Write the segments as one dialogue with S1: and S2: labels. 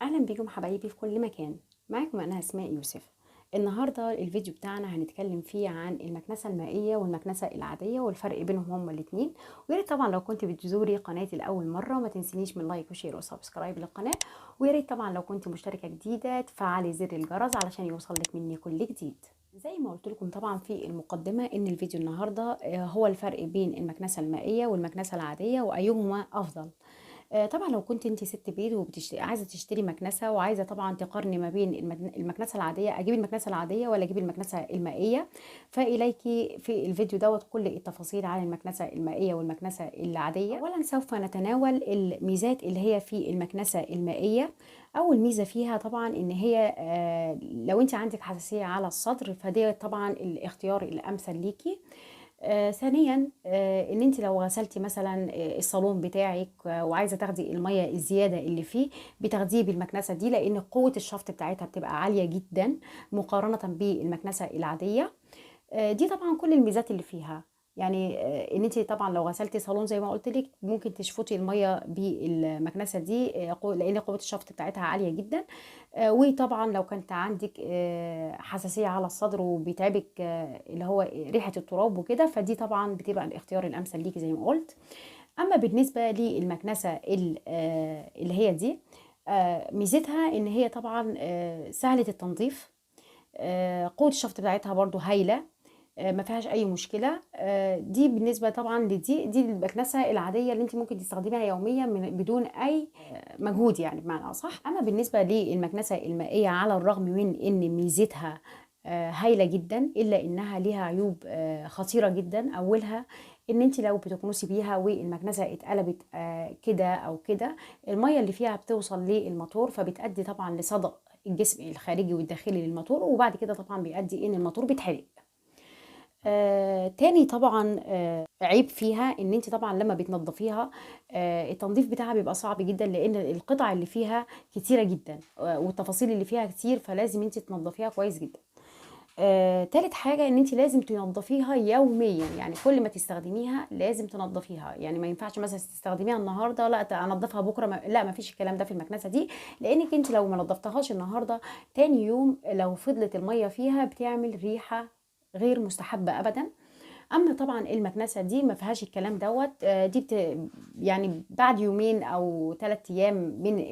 S1: اهلا بيكم حبايبي في كل مكان. معاكم انا اسماء يوسف. النهارده الفيديو بتاعنا هنتكلم فيه عن المكنسه المائيه والمكنسه العاديه والفرق بينهم هما الاثنين. ويا ريت طبعا لو كنت بتزوري قناتي لاول مره ما تنسينيش من لايك وشير وسبسكرايب للقناه. ويا ريت طبعا لو كنت مشتركه جديده تفعلي زر الجرس علشان يوصلك مني كل جديد. زي ما قلت لكم طبعا في المقدمه ان الفيديو النهارده هو الفرق بين المكنسه المائيه والمكنسه العاديه وايهما افضل. طبعا لو كنت انت ست بيت عايزه تشتري مكنسه وعايزه طبعا تقارني ما بين المكنسه العاديه، اجيب المكنسه العاديه ولا اجيب المكنسه المائيه؟ فاليكي في الفيديو دوت كل التفاصيل عن المكنسه المائيه والمكنسه العاديه. اولا سوف نتناول الميزات اللي هي في المكنسه المائيه. اول ميزه فيها طبعا ان هي لو انت عندك حساسيه على الصدر فدي طبعا الاختيار الامثل ليكي. ثانيا ان انت لو غسلتي مثلا الصالون بتاعك وعايزه تاخدي الميه الزياده اللي فيه بتاخديه بالمكنسه دي لان قوه الشفط بتاعتها بتبقى عاليه جدا مقارنه بالمكنسه العاديه. دي طبعا كل الميزات اللي فيها. يعني ان انت طبعا لو غسلتي صالون زي ما قلت لك ممكن تشفطي الميه بالمكنسه دي لان قوه الشفط بتاعتها عاليه جدا. وطبعا لو كانت عندك حساسيه على الصدر وبيتعبك اللي هو ريحه التراب وكده فدي طبعا بتبقى الاختيار الامثل ليكي زي ما قلت. اما بالنسبه للمكنسه اللي هي دي ميزتها ان هي طبعا سهله التنظيف. قوه الشفط بتاعتها برضو هايله. ما فيهاش اي مشكله. دي بالنسبه طبعا دي المكنسه العاديه اللي انت ممكن تستخدميها يوميا بدون اي مجهود، يعني بمعنى اصح. اما بالنسبه للمكنسه المائيه على الرغم من ان ميزتها هايله جدا الا انها ليها عيوب خطيره جدا. اولها ان انت لو بتكنسي بيها والمكنسه اتقلبت كده او كده الميه اللي فيها بتوصل للموتور فبتؤدي طبعا لصدأ الجسم الخارجي والداخلي للموتور، وبعد كده طبعا بيؤدي ان الموتور بيتحرق. تاني طبعا عيب فيها ان انت طبعا لما بتنضفيها التنظيف بتاعها بيبقى صعب جدا لان القطع اللي فيها كتيرة جدا والتفاصيل اللي فيها كتير فلازم انت تنضفيها كويس جدا. تالت حاجة ان انت لازم تنضفيها يوميا، يعني كل ما تستخدميها لازم تنضفيها. يعني ما ينفعش مثلا تستخدميها النهارده لا انضفها بكره لا ما فيش الكلام ده في المكنسه دي، لانك انت لو ما نضفتهاش النهارده تاني يوم لو فضلت الميه فيها بتعمل ريحه غير مستحبه ابدا. اما طبعا المكنسه دي ما فيهاش الكلام دوت. يعني بعد يومين او 3 ايام من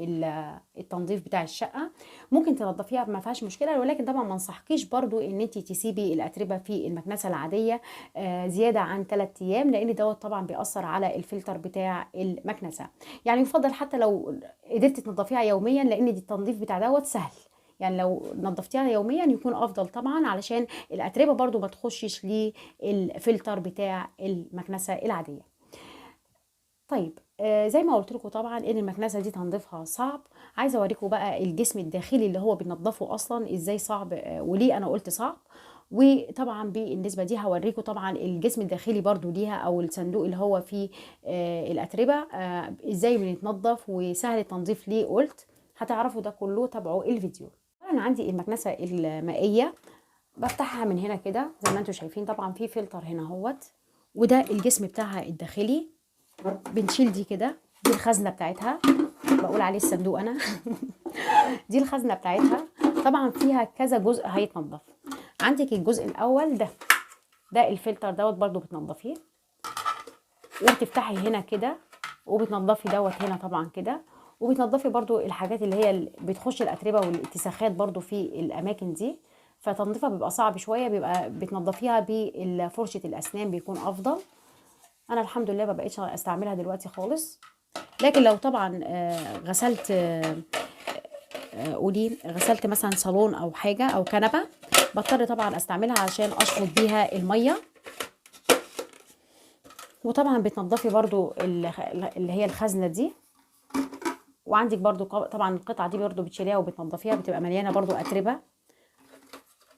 S1: التنظيف بتاع الشقه ممكن تنضفيها ما فيهاش مشكله، ولكن طبعا ما انصحكيش برضو ان انت تسيبي الاتربه في المكنسه العاديه زياده عن 3 ايام لان دوت طبعا بيأثر على الفلتر بتاع المكنسه. يعني يفضل حتى لو قدرتي تنضفيها يوميا لان دي التنظيف بتاع دوت سهل. يعني لو نظفتيها يوميا يكون افضل طبعا علشان الاتربه برضو ما تخشش للفلتر بتاع المكنسه العاديه. طيب زي ما قلت لكم طبعا ان المكنسه دي تنظيفها صعب. عايزه اوريكم بقى الجسم الداخلي اللي هو بننضفه اصلا ازاي صعب وليه انا قلت صعب. وطبعا بالنسبه دي هوريكم طبعا الجسم الداخلي برضو ليها او الصندوق اللي هو فيه الاتربه ازاي بنتنضف وسهل التنظيف ليه قلت. هتعرفوا ده كله تابعوا الفيديو. انا عندي المكنسه المائيه بفتحها من هنا كده زي ما انتم شايفين، طبعا في فلتر هنا اهوت وده الجسم بتاعها الداخلي. بنشيل دي كده، دي الخزنه بتاعتها، بقول عليه الصندوق انا دي الخزنه بتاعتها. طبعا فيها كذا جزء هيتنضف. عندك الجزء الاول ده الفلتر دوت برضو بتنضفيه وبتفتحي هنا كده وبتنضفي دوت هنا طبعا كده، وبتنضفي برضو الحاجات اللي هي بتخش الاتربه والاتساخات برضو في الاماكن دي. فتنظيفها بيبقى صعب شويه، بيبقى بتنضفيها بفرشه الاسنان بيكون افضل. انا الحمد لله ما بقيتش استعملها دلوقتي خالص. لكن لو طبعا غسلت قولي غسلت مثلا صالون او حاجه او كنبه بضطر طبعا استعملها عشان اشفط بيها الميه. وطبعا بتنضفي برضو اللي هي الخزنه دي. وعندك برضو طبعا القطعه دي برضو بتشيليها وبتنضفيها بتبقى مليانه برضو اتربه.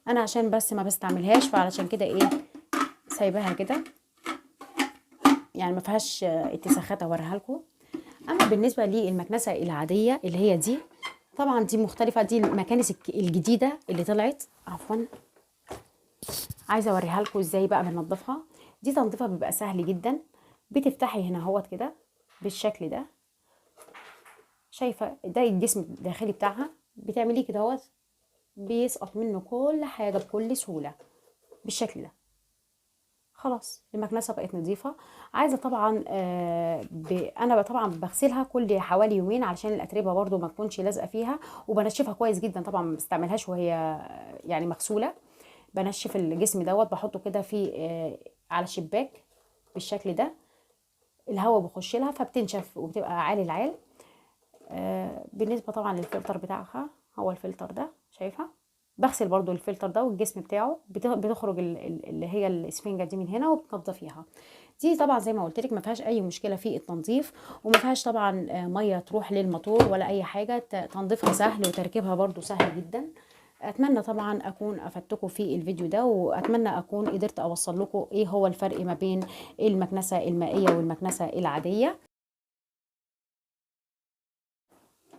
S1: انا عشان بس ما بستعملهاش فعلشان كده ايه سايباها كده، يعني ما فيهاش اتساخات اوريها لكم. اما بالنسبه للمكنسه العاديه اللي هي دي طبعا دي مختلفه، دي المكانس الجديده اللي طلعت عفوا. عايزه اوريها لكم ازاي بقى بننضفها. دي تنظيفها بيبقى سهل جدا. بتفتحي هنا اهوت كده بالشكل ده شايفه ده الجسم الداخلي بتاعها، بتعمليه كده اهوت، بيسقط منه كل حاجه بكل سهوله بالشكل ده. خلاص المكنسه بقت نظيفه. عايزه طبعا انا طبعا بغسلها كل حوالي يومين علشان الاتربه برضو ما تكونش لازقه فيها، وبنشفها كويس جدا طبعا، ما بستعملهاش وهي يعني مغسوله. بنشف الجسم دوت، بحطه كده في على الشباك بالشكل ده، الهواء بيخش لها فبتنشف وبتبقى عالي العال. بالنسبه طبعا للفلتر بتاعها، هو الفلتر ده شايفه، بغسل برضو الفلتر ده والجسم بتاعه، بتخرج اللي هي الاسفنجه دي من هنا وبتنضفيها. دي طبعا زي ما قلت لك ما فيهاش اي مشكله في التنظيف، وما فيهاش طبعا ميه تروح للموتور ولا اي حاجه، تنظيفها سهل وتركيبها برضو سهل جدا. اتمنى طبعا اكون افدتكم في الفيديو ده، واتمنى اكون قدرت اوصل لكم ايه هو الفرق ما بين المكنسه المائيه والمكنسه العاديه.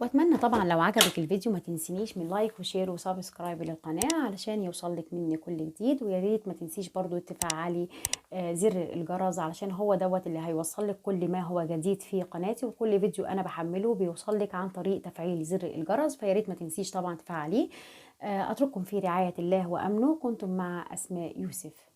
S1: واتمنى طبعا لو عجبك الفيديو ما تنسينيش من لايك وشير وسبسكرايب للقناة علشان يوصلك مني كل جديد، ويا ريت ما تنسيش برضو تفعلي زر الجرس علشان هو دوت اللي هيوصلك كل ما هو جديد في قناتي، وكل فيديو انا بحمله بيوصلك عن طريق تفعيل زر الجرس، فيا ريت ما تنسيش طبعا تفعليه. اترككم في رعاية الله وامنه. كنتم مع اسماء يوسف.